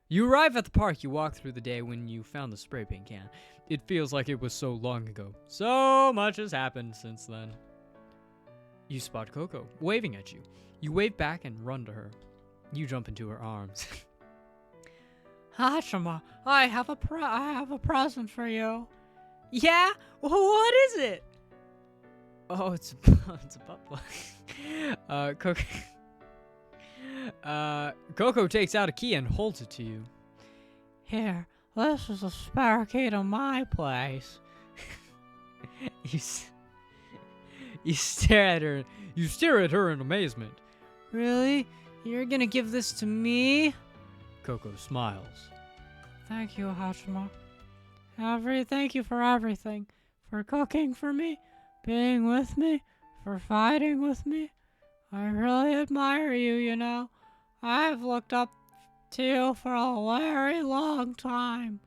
You arrive at the park you walked through the day when you found the spray paint can. It feels like it was so long ago. So much has happened since then. You spot Coco, waving at you. You wave back and run to her. You jump into her arms. Hachima, I have a present for you. Yeah? What is it? Oh, it's a butt plug. Coco takes out a key and holds it to you. Here, this is a spare key to my place. You stare at her. You stare at her in amazement. Really? You're gonna give this to me? Coco smiles. Thank you, Hachima. Thank you for everything. For cooking for me, being with me, for fighting with me. I really admire you, you know. I've looked up to you for a very long time.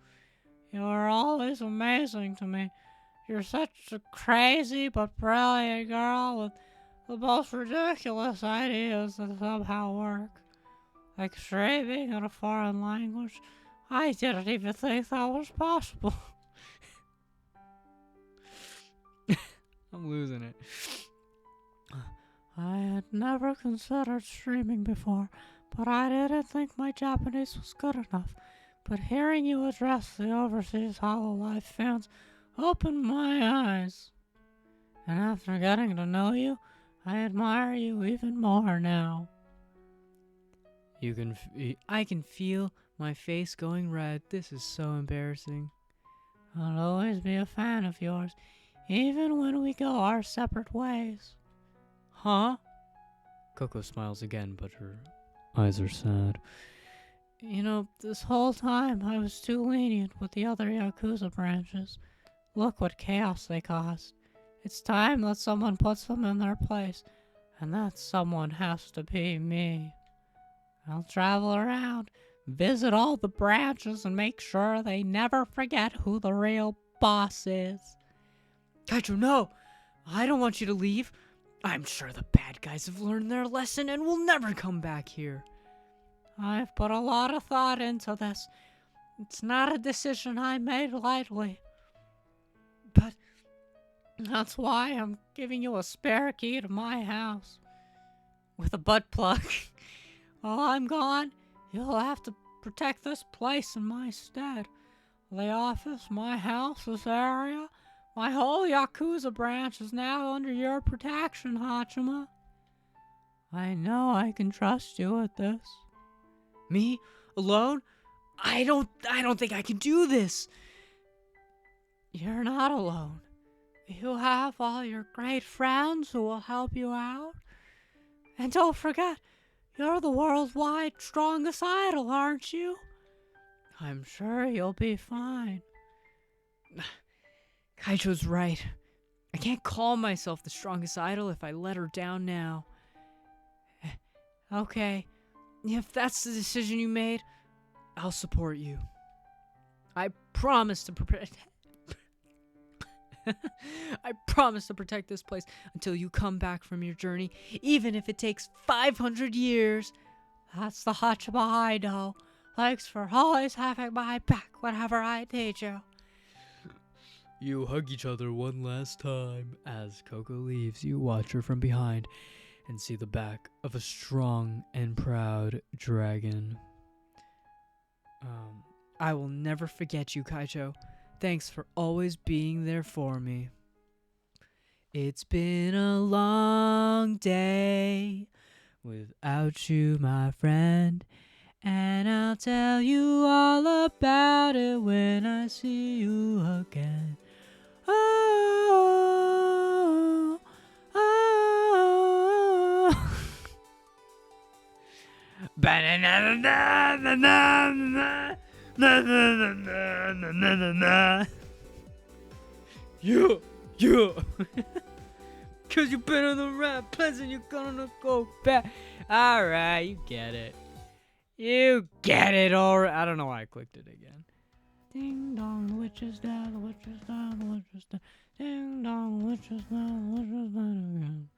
You are always amazing to me. You're such a crazy but brilliant girl with the most ridiculous ideas that somehow work. Like streaming in a foreign language. I didn't even think that was possible. I'm losing it. I had never considered streaming before, but I didn't think my Japanese was good enough. But hearing you address the overseas HoloLive fans opened my eyes. And after getting to know you, I admire you even more now. I can feel my face going red. This is so embarrassing. I'll always be a fan of yours, even when we go our separate ways. Huh? Coco smiles again, but her eyes are sad. You know, this whole time I was too lenient with the other YAKUZA branches. Look what chaos they caused. It's time that someone puts them in their place, and that someone has to be me. I'll travel around, visit all the branches, and make sure they never forget who the real boss is. Kaicho, no! I don't want you to leave. I'm sure the bad guys have learned their lesson and will never come back here. I've put a lot of thought into this. It's not a decision I made lightly. But that's why I'm giving you a spare key to my house. With a butt plug. While I'm gone, you'll have to protect this place in my stead. The office, my house, this area, my whole YAKUZA branch is now under your protection, Hachima. I know I can trust you with this. Me? Alone? I don't think I can do this. You're not alone. You have all your great friends who will help you out. And don't forget, you're the worldwide strongest idol, aren't you? I'm sure you'll be fine. Kaicho's right. I can't call myself the strongest idol if I let her down now. Okay. If that's the decision you made, I'll support you. I promise to protect this place until you come back from your journey, even if it takes 500 years. That's the Hachima I know. Thanks for always having my back whenever I need you. You hug each other one last time. As Coco leaves, you watch her from behind and see the back of a strong and proud dragon. I will never forget you, Kaicho. Thanks for always being there for me. It's been a long day without you, my friend, and I'll tell you all about it when I see you again. Oh, oh, oh. Yeah. Cause you've been on the right place and you're gonna go back. Alright, you get it. You get it alright. I don't know why I clicked it again. Ding dong, the witch is dead, the witch is dead, the witch is dead. Ding dong, the witch is dead, the witch is dead again.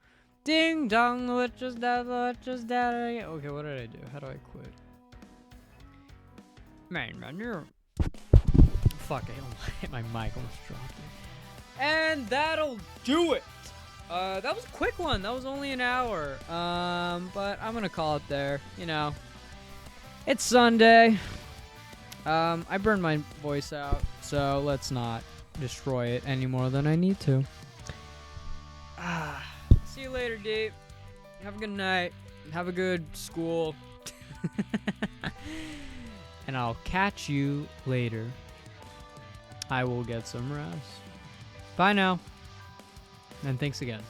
Ding dong, the witch is dead, the witch is dead again. Okay, what did I do? How do I quit? Man, you're... Fuck, I hit my mic, almost dropped it. And that'll do it. That was a quick one. That was only an hour. But I'm gonna call it there. You know, it's Sunday. I burned my voice out, so let's not destroy it any more than I need to. See you later, Deep. Have a good night. Have a good school. And I'll catch you later. I will get some rest. Bye now. And thanks again.